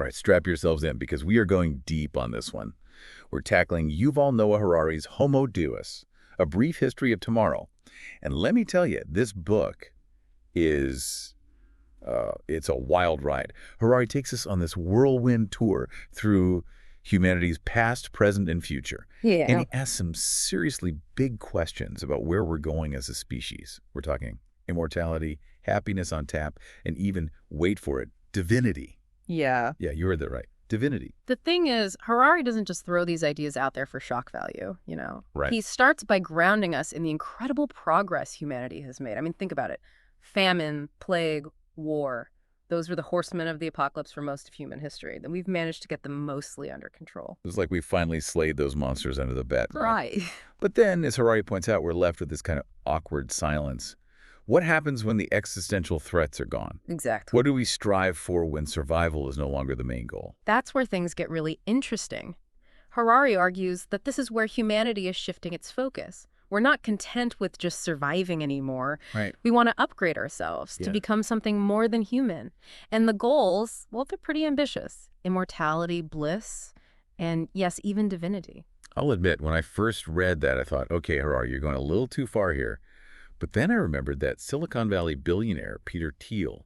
All right, strap yourselves in because we are going deep on this one. We're tackling Yuval Noah Harari's Homo Deus, A Brief History of Tomorrow. And let me tell you, this book is, it's a wild ride. Harari takes us on this whirlwind tour through humanity's past, present, and future. Yeah. And he asks some seriously big questions about where we're going as a species. We're talking immortality, happiness on tap, and even, wait for it, divinity. Yeah. Yeah, you heard that right. Divinity. The thing is, Harari doesn't just throw these ideas out there for shock value, you know? Right. He starts by grounding us in the incredible progress humanity has made. I mean, think about it. Famine, plague, war. Those were the horsemen of the apocalypse for most of human history. Then we've managed to get them mostly under control. It was like we finally slayed those monsters under the bed. Right. But then, as Harari points out, we're left with this kind of awkward silence. What happens when the existential threats are gone? Exactly. What do we strive for when survival is no longer the main goal? That's where things get really interesting. Harari argues that this is where humanity is shifting its focus. We're not content with just surviving anymore. Right. We want to upgrade ourselves to become something more than human. And the goals, well, they're pretty ambitious. Immortality, bliss, and yes, even divinity. I'll admit, when I first read that, I thought, okay, Harari, you're going a little too far here. But then I remembered that Silicon Valley billionaire, Peter Thiel,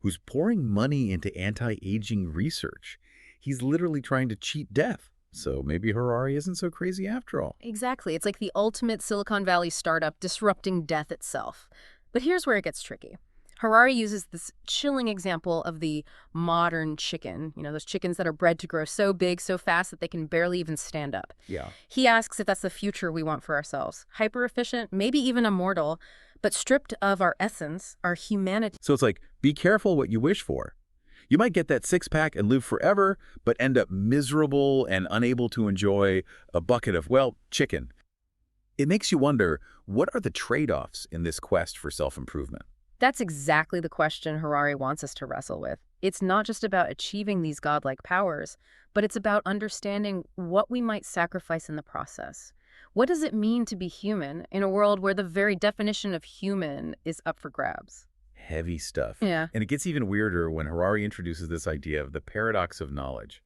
who's pouring money into anti-aging research. He's literally trying to cheat death. So maybe Harari isn't so crazy after all. Exactly. It's like the ultimate Silicon Valley startup disrupting death itself. But here's where it gets tricky. Harari uses this chilling example of the modern chicken, you know, those chickens that are bred to grow so big, so fast that they can barely even stand up. Yeah. He asks if that's the future we want for ourselves. Hyper-efficient, maybe even immortal, but stripped of our essence, our humanity. So it's like, be careful what you wish for. You might get that six-pack and live forever, but end up miserable and unable to enjoy a bucket of, well, chicken. It makes you wonder, what are the trade-offs in this quest for self-improvement? That's exactly the question Harari wants us to wrestle with. It's not just about achieving these godlike powers, but it's about understanding what we might sacrifice in the process. What does it mean to be human in a world where the very definition of human is up for grabs? Heavy stuff. Yeah. And it gets even weirder when Harari introduces this idea of the paradox of knowledge.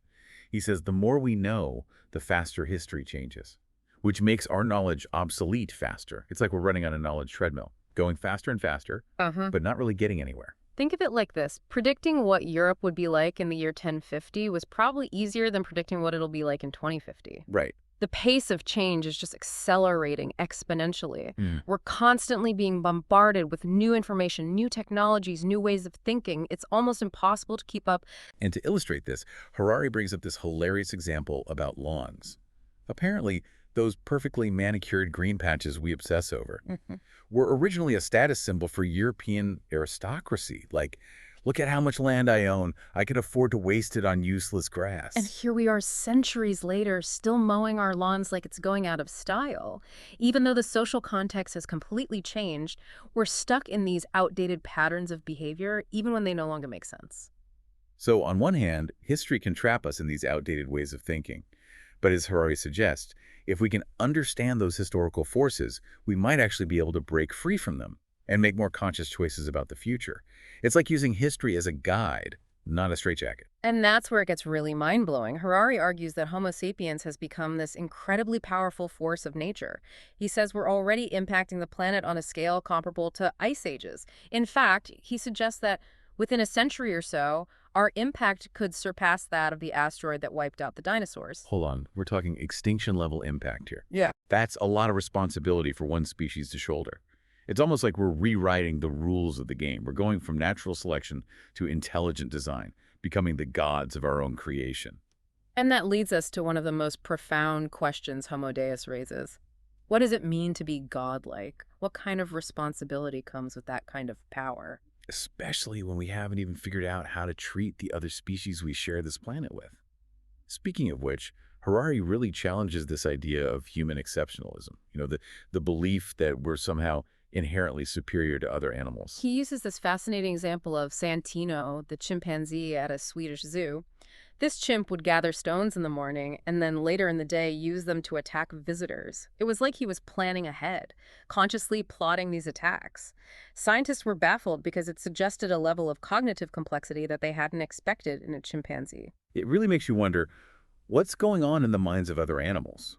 He says the more we know, the faster history changes, which makes our knowledge obsolete faster. It's like we're running on a knowledge treadmill, going faster and faster, but not really getting anywhere. Think of it like this. Predicting what Europe would be like in the year 1050 was probably easier than predicting what it'll be like in 2050. Right. The pace of change is just accelerating exponentially. We're constantly being bombarded with new information, new technologies, new ways of thinking. It's almost impossible to keep up. And to illustrate this, Harari brings up this hilarious example about lawns. Apparently, those perfectly manicured green patches we obsess over were originally a status symbol for European aristocracy. Like, look at how much land I own. I could afford to waste it on useless grass. And here we are centuries later, still mowing our lawns like it's going out of style. Even though the social context has completely changed, we're stuck in these outdated patterns of behavior, even when they no longer make sense. So on one hand, history can trap us in these outdated ways of thinking. But as Harari suggests, if we can understand those historical forces, we might actually be able to break free from them and make more conscious choices about the future. It's like using history as a guide, not a straitjacket. And that's where it gets really mind-blowing. Harari argues that Homo sapiens has become this incredibly powerful force of nature. He says we're already impacting the planet on a scale comparable to ice ages. In fact, he suggests that within a century or so, our impact could surpass that of the asteroid that wiped out the dinosaurs. Hold on, we're talking extinction-level impact here. Yeah. That's a lot of responsibility for one species to shoulder. It's almost like we're rewriting the rules of the game. We're going from natural selection to intelligent design, becoming the gods of our own creation. And that leads us to one of the most profound questions Homo Deus raises. What does it mean to be godlike? What kind of responsibility comes with that kind of power? Especially when we haven't even figured out how to treat the other species we share this planet with. Speaking of which, Harari really challenges this idea of human exceptionalism. You know, the belief that we're somehow inherently superior to other animals. He uses this fascinating example of Santino, the chimpanzee at a Swedish zoo. This chimp would gather stones in the morning and then later in the day use them to attack visitors. It was like he was planning ahead, consciously plotting these attacks. Scientists were baffled because it suggested a level of cognitive complexity that they hadn't expected in a chimpanzee. It really makes you wonder, what's going on in the minds of other animals?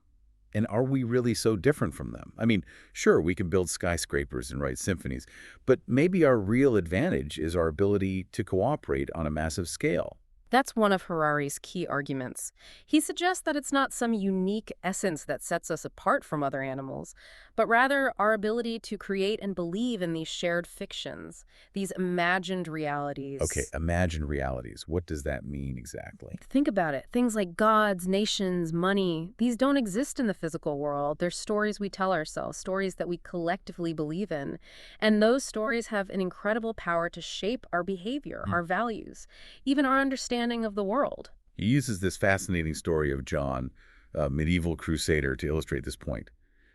And are we really so different from them? I mean, sure, we can build skyscrapers and write symphonies, but maybe our real advantage is our ability to cooperate on a massive scale. That's one of Harari's key arguments. He suggests that it's not some unique essence that sets us apart from other animals, but rather our ability to create and believe in these shared fictions, these imagined Okay, realities. imagine realities. What does that mean exactly? Think about it. Things like gods, nations, money, these don't exist in the physical world. They're stories we tell ourselves, stories that we collectively believe in. And those stories have an incredible power to shape our behavior, Hmm. our values, even our understanding of the world. He uses this fascinating story of John, a medieval crusader, to illustrate this point.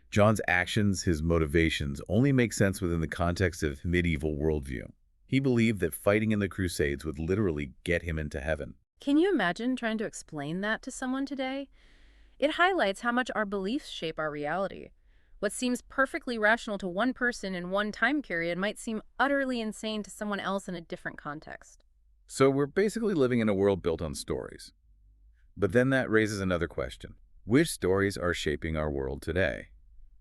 John's actions, his motivations, only make sense within the context of medieval worldview. He believed that fighting in the Crusades would literally get him into heaven. Can you imagine trying to explain that to someone today? It highlights how much our beliefs shape our reality. What seems perfectly rational to one person in one time period might seem utterly insane to someone else in a different context. So we're basically living in a world built on stories. But then that raises another question. Which stories are shaping our world today?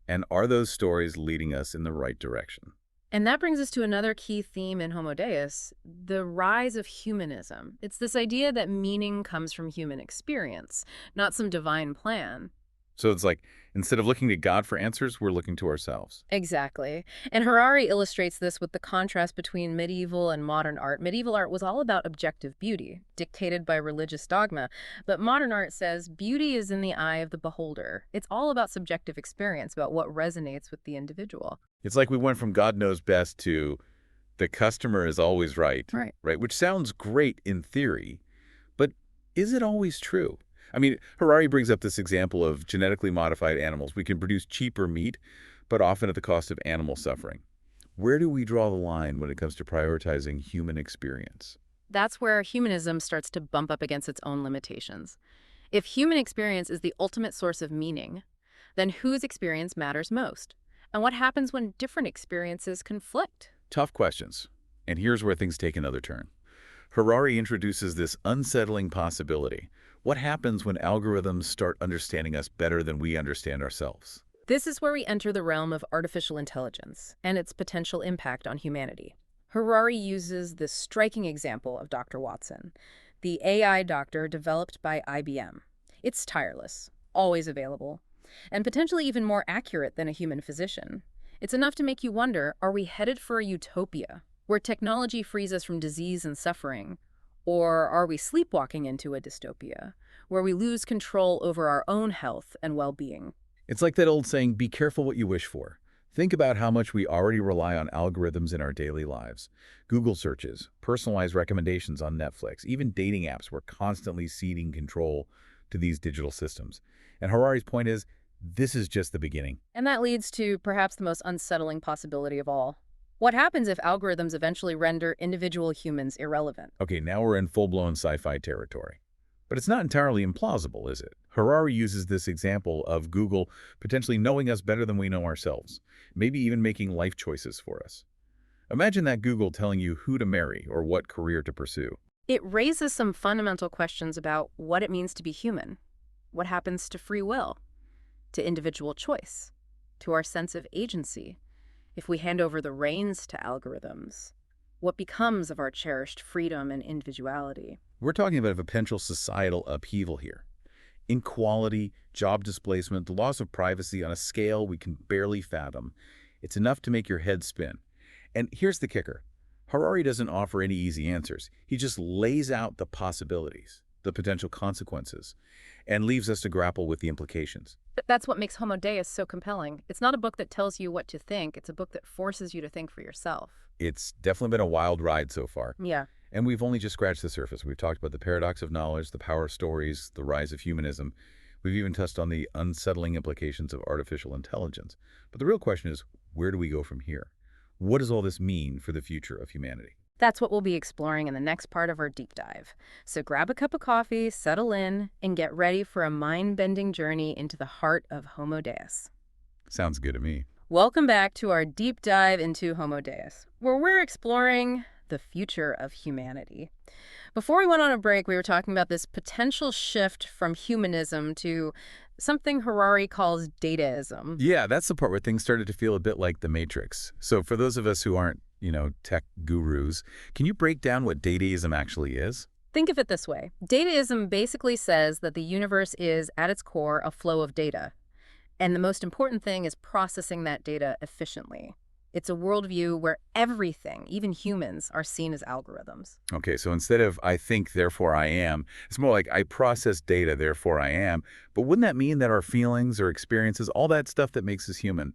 And are those stories leading us in the right direction? And that brings us to another key theme in Homo Deus, the rise of humanism. It's this idea that meaning comes from human experience, not some divine plan. So it's like, instead of looking to God for answers, we're looking to ourselves. Exactly. And Harari illustrates this with the contrast between medieval and modern art. Medieval art was all about objective beauty, dictated by religious dogma. But modern art says beauty is in the eye of the beholder. It's all about subjective experience, about what resonates with the individual. It's like we went from God knows best to the customer is always right, Right. right? Which sounds great in theory, but is it always true? I mean, Harari brings up this example of genetically modified animals. We can produce cheaper meat, but often at the cost of animal suffering. Where do we draw the line when it comes to prioritizing human experience? That's where humanism starts to bump up against its own limitations. If human experience is the ultimate source of meaning, then whose experience matters most? And what happens when different experiences conflict? Tough questions. And here's where things take another turn. Harari introduces this unsettling possibility. What happens when algorithms start understanding us better than we understand ourselves? This is where we enter the realm of artificial intelligence and its potential impact on humanity. Harari uses this striking example of Dr. Watson, the AI doctor developed by IBM. It's tireless, always available, and potentially even more accurate than a human physician. It's enough to make you wonder, are we headed for a utopia where technology frees us from disease and suffering? Or are we sleepwalking into a dystopia where we lose control over our own health and well-being? It's like that old saying, be careful what you wish for. Think about how much we already rely on algorithms in our daily lives. Google searches, personalized recommendations on Netflix, even dating apps, we're constantly ceding control to these digital systems. And Harari's point is, this is just the beginning. And that leads to perhaps the most unsettling possibility of all. What happens if algorithms eventually render individual humans irrelevant? Okay, now we're in full-blown sci-fi territory. But it's not entirely implausible, is it? Harari uses this example of Google potentially knowing us better than we know ourselves, maybe even making life choices for us. Imagine that Google telling you who to marry or what career to pursue. It raises some fundamental questions about what it means to be human. What happens to free will, to individual choice, to our sense of agency? If we hand over the reins to algorithms, what becomes of our cherished freedom and individuality? We're talking about a potential societal upheaval here. Inequality, job displacement, the loss of privacy on a scale we can barely fathom. It's enough to make your head spin. And here's the kicker. Harari doesn't offer any easy answers. He just lays out the possibilities, the potential consequences, and leaves us to grapple with the implications. That's what makes Homo Deus so compelling. It's not a book that tells you what to think. It's a book that forces you to think for yourself. It's definitely been a wild ride so far. Yeah. And we've only just scratched the surface. We've talked about the paradox of knowledge, the power of stories, the rise of humanism. We've even touched on the unsettling implications of artificial intelligence. But the real question is, where do we go from here? What does all this mean for the future of humanity? That's what we'll be exploring in the next part of our deep dive. So grab a cup of coffee, settle in, and get ready for a mind-bending journey into the heart of Homo Deus. Sounds good to me. Welcome back to our deep dive into Homo Deus, where we're exploring the future of humanity. Before we went on a break, we were talking about this potential shift from humanism to something Harari calls Dataism. Yeah, that's the part where things started to feel a bit like the Matrix. So for those of us who aren't, tech gurus, can you break down what dataism actually is? Think of it this way. Dataism basically says that the universe is, at its core, a flow of data. And the most important thing is processing that data efficiently. It's a worldview where everything, even humans, are seen as algorithms. Okay, so instead of I think, therefore I am, it's more like I process data, therefore I am. But wouldn't that mean that our feelings or experiences, all that stuff that makes us human,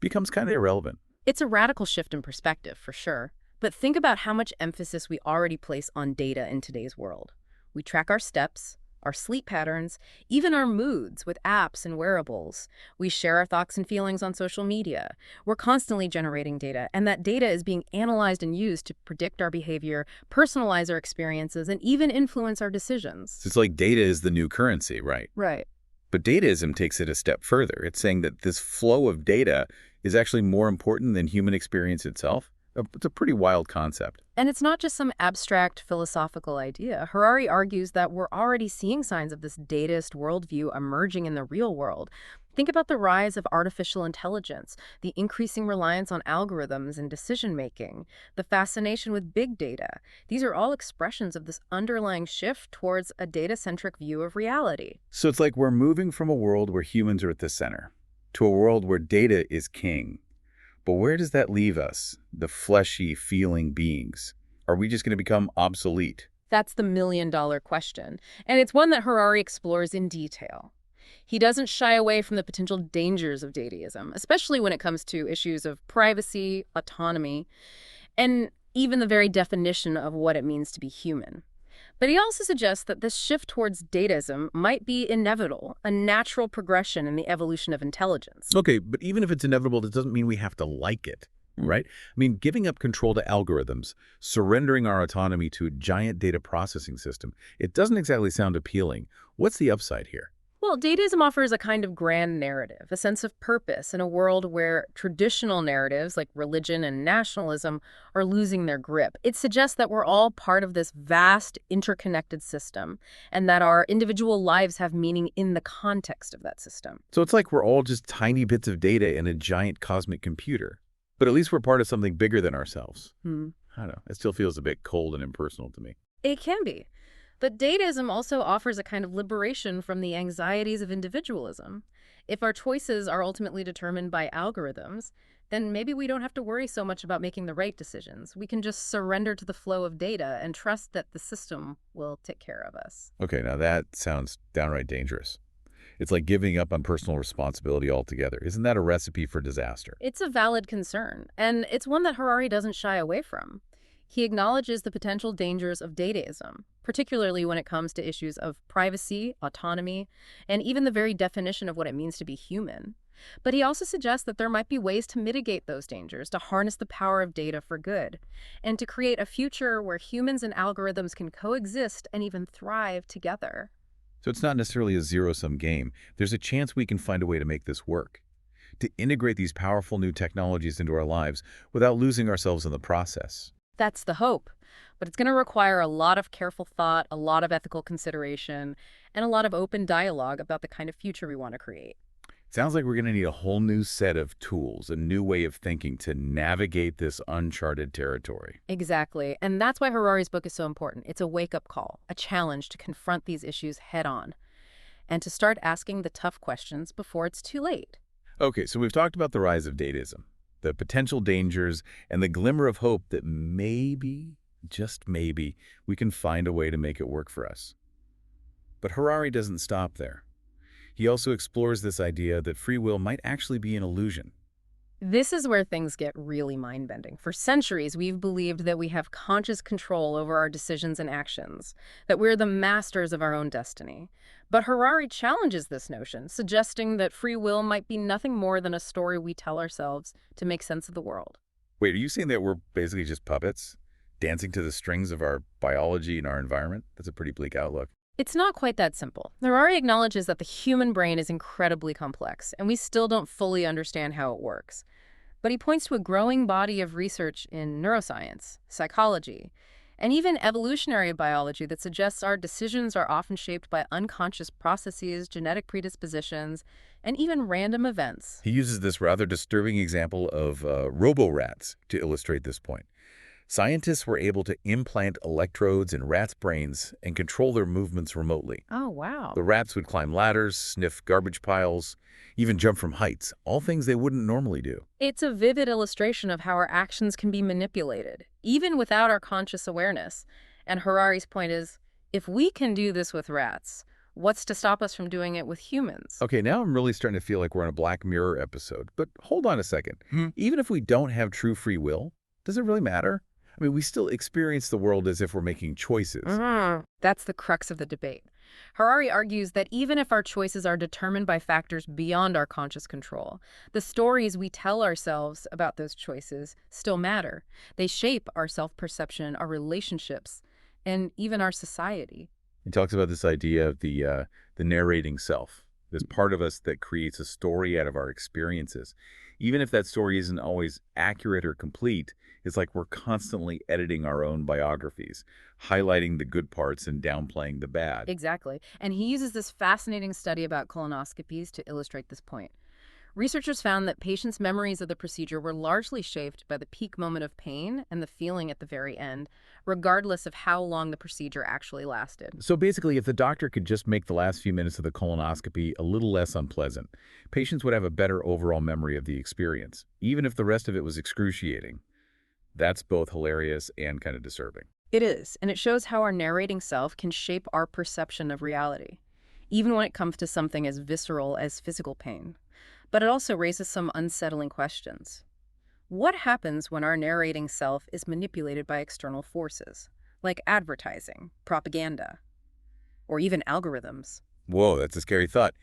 becomes kind of irrelevant? It's a radical shift in perspective, for sure. But think about how much emphasis we already place on data in today's world. We track our steps, our sleep patterns, even our moods with apps and wearables. We share our thoughts and feelings on social media. We're constantly generating data, and that data is being analyzed and used to predict our behavior, personalize our experiences, and even influence our decisions. So it's like data is the new currency, right? Right. But dataism takes it a step further. It's saying that this flow of data is actually more important than human experience itself. It's a pretty wild concept. And it's not just some abstract philosophical idea. Harari argues that we're already seeing signs of this dataist worldview emerging in the real world. Think about the rise of artificial intelligence, the increasing reliance on algorithms and decision-making, the fascination with big data. These are all expressions of this underlying shift towards a data-centric view of reality. So it's like we're moving from a world where humans are at the center to a world where data is king. But where does that leave us, the fleshy, feeling beings? Are we just going to become obsolete? That's the million-dollar question, and it's one that Harari explores in detail. He doesn't shy away from the potential dangers of dataism, especially when it comes to issues of privacy, autonomy, and even the very definition of what it means to be human. But he also suggests that this shift towards dataism might be inevitable, a natural progression in the evolution of intelligence. Okay, but even if it's inevitable, that doesn't mean we have to like it, right? I mean, giving up control to algorithms, surrendering our autonomy to a giant data processing system, it doesn't exactly sound appealing. What's the upside here? Well, dataism offers a kind of grand narrative, a sense of purpose in a world where traditional narratives like religion and nationalism are losing their grip. It suggests that we're all part of this vast, interconnected system, and that our individual lives have meaning in the context of that system. So it's like we're all just tiny bits of data in a giant cosmic computer. But at least we're part of something bigger than ourselves. I don't know. It still feels a bit cold and impersonal to me. It can be. But dataism also offers a kind of liberation from the anxieties of individualism. If our choices are ultimately determined by algorithms, then maybe we don't have to worry so much about making the right decisions. We can just surrender to the flow of data and trust that the system will take care of us. Okay, now that sounds downright dangerous. It's like giving up on personal responsibility altogether. Isn't that a recipe for disaster? It's a valid concern, and it's one that Harari doesn't shy away from. He acknowledges the potential dangers of dataism, particularly when it comes to issues of privacy, autonomy, and even the very definition of what it means to be human. But he also suggests that there might be ways to mitigate those dangers, to harness the power of data for good, and to create a future where humans and algorithms can coexist and even thrive together. So it's not necessarily a zero-sum game. There's a chance we can find a way to make this work, to integrate these powerful new technologies into our lives without losing ourselves in the process. That's the hope. But it's going to require a lot of careful thought, a lot of ethical consideration, and a lot of open dialogue about the kind of future we want to create. Sounds like we're going to need a whole new set of tools, a new way of thinking to navigate this uncharted territory. Exactly. And that's why Harari's book is so important. It's a wake-up call, a challenge to confront these issues head-on, and to start asking the tough questions before it's too late. Okay, so we've talked about the rise of dataism, the potential dangers, and the glimmer of hope that maybe, just maybe, we can find a way to make it work for us. But Harari doesn't stop there. He also explores this idea that free will might actually be an illusion. This is where things get really mind-bending. For centuries, we've believed that we have conscious control over our decisions and actions, that we're the masters of our own destiny. But Harari challenges this notion, suggesting that free will might be nothing more than a story we tell ourselves to make sense of the world. Wait, are you saying that we're basically just puppets? dancing to the strings of our biology and our environment? That's a pretty bleak outlook. It's not quite that simple. Harari acknowledges that the human brain is incredibly complex, and we still don't fully understand how it works. But he points to a growing body of research in neuroscience, psychology, and even evolutionary biology that suggests our decisions are often shaped by unconscious processes, genetic predispositions, and even random events. He uses this rather disturbing example of robo-rats to illustrate this point. Scientists were able to implant electrodes in rats' brains and control their movements remotely. Oh, wow. The rats would climb ladders, sniff garbage piles, even jump from heights, all things they wouldn't normally do. It's a vivid illustration of how our actions can be manipulated, even without our conscious awareness. And Harari's point is, if we can do this with rats, what's to stop us from doing it with humans? Okay, now I'm really starting to feel like we're in a Black Mirror episode. But hold on a second. Even if we don't have true free will, does it really matter? I mean, we still experience the world as if we're making choices. That's the crux of the debate. Harari argues that even if our choices are determined by factors beyond our conscious control, the stories we tell ourselves about those choices still matter. They shape our self-perception, our relationships, and even our society. He talks about this idea of the narrating self, this part of us that creates a story out of our experiences. Even if that story isn't always accurate or complete, it's like we're constantly editing our own biographies, highlighting the good parts and downplaying the bad. Exactly. And he uses this fascinating study about colonoscopies to illustrate this point. Researchers found that patients' memories of the procedure were largely shaped by the peak moment of pain and the feeling at the very end, regardless of how long the procedure actually lasted. So basically, if the doctor could just make the last few minutes of the colonoscopy a little less unpleasant, patients would have a better overall memory of the experience, even if the rest of it was excruciating. That's both hilarious and kind of disturbing. It is, and it shows how our narrating self can shape our perception of reality, even when it comes to something as visceral as physical pain. But it also raises some unsettling questions. What happens when our narrating self is manipulated by external forces, like advertising, propaganda, or even algorithms? Whoa, that's a scary thought.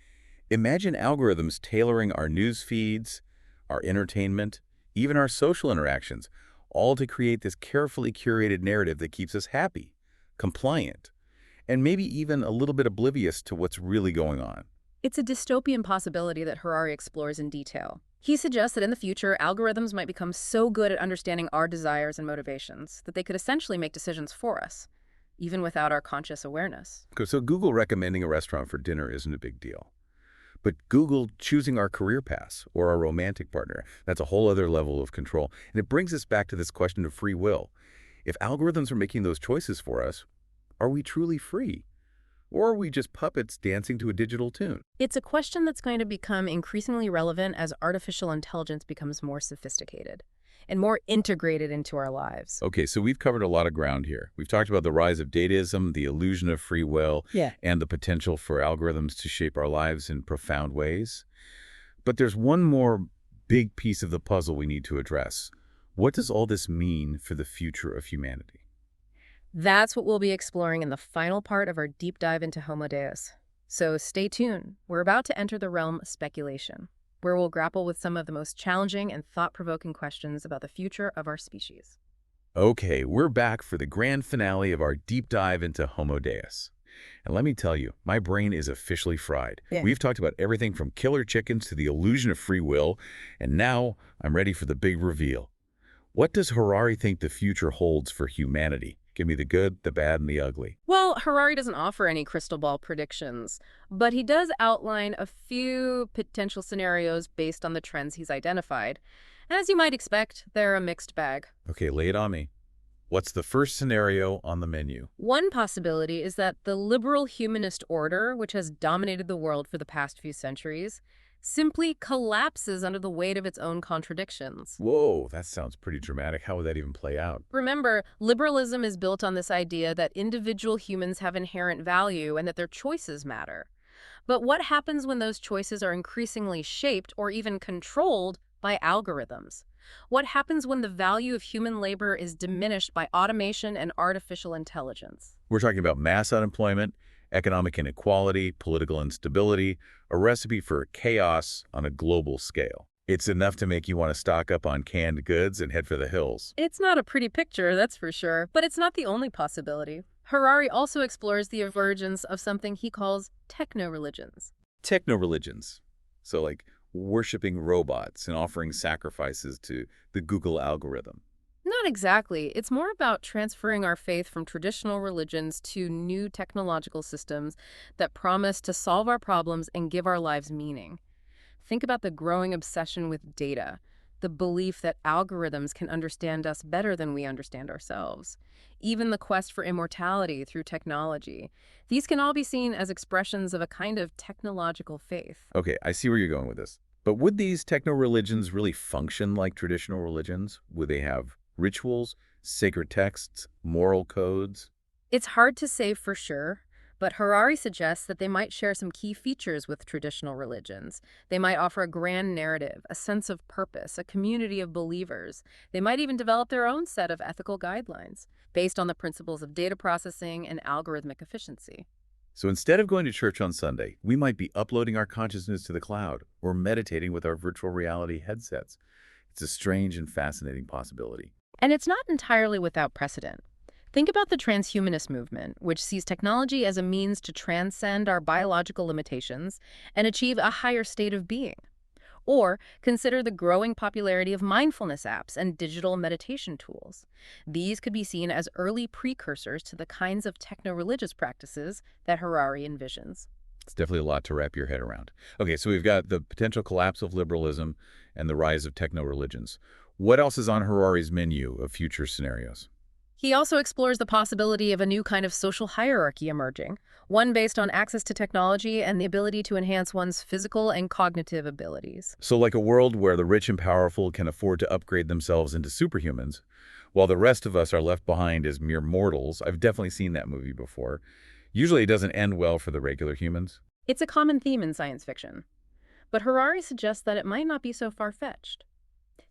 Imagine algorithms tailoring our news feeds, our entertainment, even our social interactions, all to create this carefully curated narrative that keeps us happy, compliant, and maybe even a little bit oblivious to what's really going on. It's a dystopian possibility that Harari explores in detail. He suggests that in the future, algorithms might become so good at understanding our desires and motivations that they could essentially make decisions for us, even without our conscious awareness. So Google recommending a restaurant for dinner isn't a big deal. But Google choosing our career paths or our romantic partner, that's a whole other level of control. And it brings us back to this question of free will. If algorithms are making those choices for us, are we truly free? Or are we just puppets dancing to a digital tune? It's a question that's going to become increasingly relevant as artificial intelligence becomes more sophisticated and more integrated into our lives. Okay, so we've covered a lot of ground here. We've talked about the rise of Dataism, the illusion of free will, and the potential for algorithms to shape our lives in profound ways. But there's one more big piece of the puzzle we need to address. What does all this mean for the future of humanity? That's what we'll be exploring in the final part of our deep dive into Homo Deus. So stay tuned. We're about to enter the realm of speculation, where we'll grapple with some of the most challenging and thought-provoking questions about the future of our species. Okay, we're back for the grand finale of our deep dive into Homo Deus. And let me tell you, my brain is officially fried. We've talked about everything from killer chickens to the illusion of free will, and now I'm ready for the big reveal. What does Harari think the future holds for humanity? Give me the good, the bad, and the ugly. Well, Harari doesn't offer any crystal ball predictions, but he does outline a few potential scenarios based on the trends he's identified. And as you might expect, they're a mixed bag. Okay, lay it on me. What's the first scenario on the menu? One possibility is that the liberal humanist order, which has dominated the world for the past few centuries, simply collapses under the weight of its own contradictions. Whoa, that sounds pretty dramatic. How would that even play out? Remember, liberalism is built on this idea that individual humans have inherent value and that their choices matter. But what happens when those choices are increasingly shaped or even controlled by algorithms? What happens when the value of human labor is diminished by automation and artificial intelligence? We're talking about mass unemployment, economic inequality, political instability, a recipe for chaos on a global scale. It's enough to make you want to stock up on canned goods and head for the hills. It's not a pretty picture, that's for sure, but it's not the only possibility. Harari also explores the emergence of something he calls techno-religions. Techno-religions. So like worshiping robots and offering sacrifices to the Google algorithm. Not exactly. It's more about transferring our faith from traditional religions to new technological systems that promise to solve our problems and give our lives meaning. Think about the growing obsession with data, the belief that algorithms can understand us better than we understand ourselves. Even the quest for immortality through technology. These can all be seen as expressions of a kind of technological faith. Okay, I see where you're going with this. But would these techno-religions really function like traditional religions? Would they have rituals, sacred texts, moral codes? It's hard to say for sure, but Harari suggests that they might share some key features with traditional religions. They might offer a grand narrative, a sense of purpose, a community of believers. They might even develop their own set of ethical guidelines based on the principles of data processing and algorithmic efficiency. So instead of going to church on Sunday, we might be uploading our consciousness to the cloud or meditating with our virtual reality headsets. It's a strange and fascinating possibility. And it's not entirely without precedent. Think about the transhumanist movement, which sees technology as a means to transcend our biological limitations and achieve a higher state of being. Or consider the growing popularity of mindfulness apps and digital meditation tools. These could be seen as early precursors to the kinds of techno-religious practices that Harari envisions. It's definitely a lot to wrap your head around. Okay, so we've got the potential collapse of liberalism and the rise of techno-religions. What else is on Harari's menu of future scenarios? He also explores the possibility of a new kind of social hierarchy emerging, one based on access to technology and the ability to enhance one's physical and cognitive abilities. So like a world where the rich and powerful can afford to upgrade themselves into superhumans, while the rest of us are left behind as mere mortals. I've definitely seen that movie before. Usually it doesn't end well for the regular humans. It's a common theme in science fiction, but Harari suggests that it might not be so far-fetched.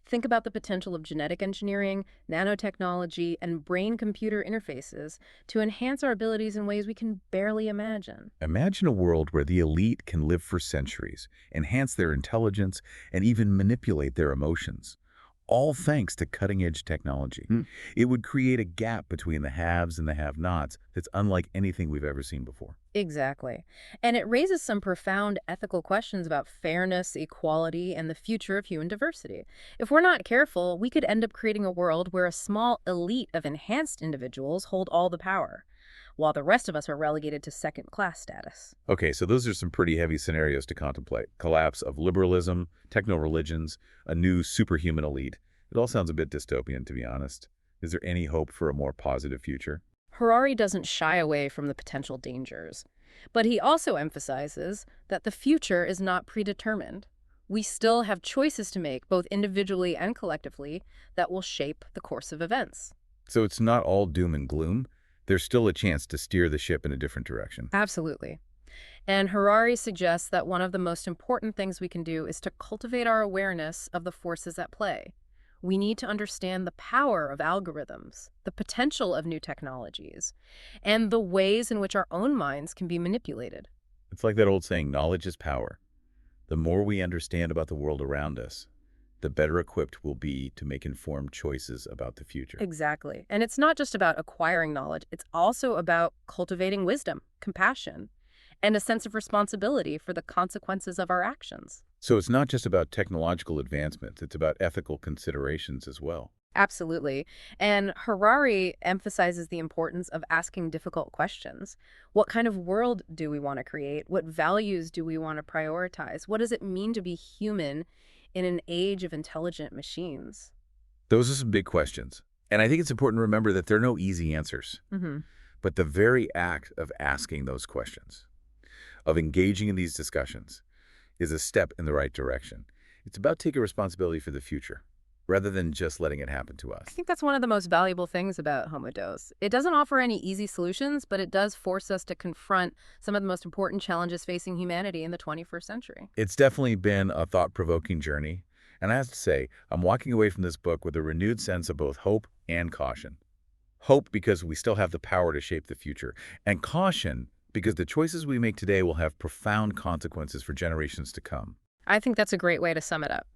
Think about the potential of genetic engineering, nanotechnology, and brain-computer interfaces to enhance our abilities in ways we can barely imagine. Imagine a world where the elite can live for centuries, enhance their intelligence, and even manipulate their emotions, all thanks to cutting-edge technology. It would create a gap between the haves and the have-nots that's unlike anything we've ever seen before. Exactly. And it raises some profound ethical questions about fairness, equality, and the future of human diversity. If we're not careful, we could end up creating a world where a small elite of enhanced individuals hold all the power, while the rest of us are relegated to second-class status. Okay, so those are some pretty heavy scenarios to contemplate. Collapse of liberalism, techno-religions, a new superhuman elite. It all sounds a bit dystopian, to be honest. Is there any hope for a more positive future? Harari doesn't shy away from the potential dangers, but he also emphasizes that the future is not predetermined. We still have choices to make, both individually and collectively, that will shape the course of events. So it's not all doom and gloom. There's still a chance to steer the ship in a different direction. Absolutely. And Harari suggests that one of the most important things we can do is to cultivate our awareness of the forces at play. We need to understand the power of algorithms, the potential of new technologies, and the ways in which our own minds can be manipulated. It's like that old saying, knowledge is power. The more we understand about the world around us, the better equipped we'll be to make informed choices about the future. Exactly. And it's not just about acquiring knowledge, it's also about cultivating wisdom, compassion, and a sense of responsibility for the consequences of our actions. So it's not just about technological advancements, it's about ethical considerations as well. Absolutely. And Harari emphasizes the importance of asking difficult questions. What kind of world do we want to create? What values do we want to prioritize? What does it mean to be human in an age of intelligent machines? Those are some big questions. And I think it's important to remember that there are no easy answers. But the very act of asking those questions, of engaging in these discussions, is a step in the right direction. It's about taking responsibility for the future, rather than just letting it happen to us. I think that's one of the most valuable things about Homo Deus. It doesn't offer any easy solutions, but it does force us to confront some of the most important challenges facing humanity in the 21st century. It's definitely been a thought-provoking journey, and I have to say, I'm walking away from this book with a renewed sense of both hope and caution. Hope because we still have the power to shape the future, and caution because the choices we make today will have profound consequences for generations to come. I think that's a great way to sum it up.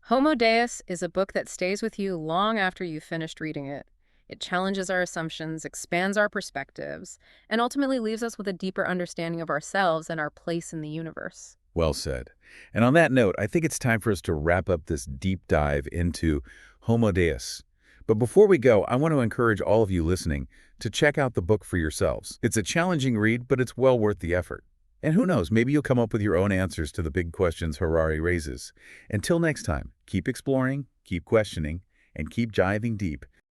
Homo Deus is a book that stays with you long after you've finished reading it. It challenges our assumptions, expands our perspectives, and ultimately leaves us with a deeper understanding of ourselves and our place in the universe. Well said. And on that note, I think it's time for us to wrap up this deep dive into Homo Deus. But before we go, I want to encourage all of you listening to check out the book for yourselves. It's a challenging read, but it's well worth the effort. And who knows, maybe you'll come up with your own answers to the big questions Harari raises. Until next time, keep exploring, keep questioning, and keep diving deep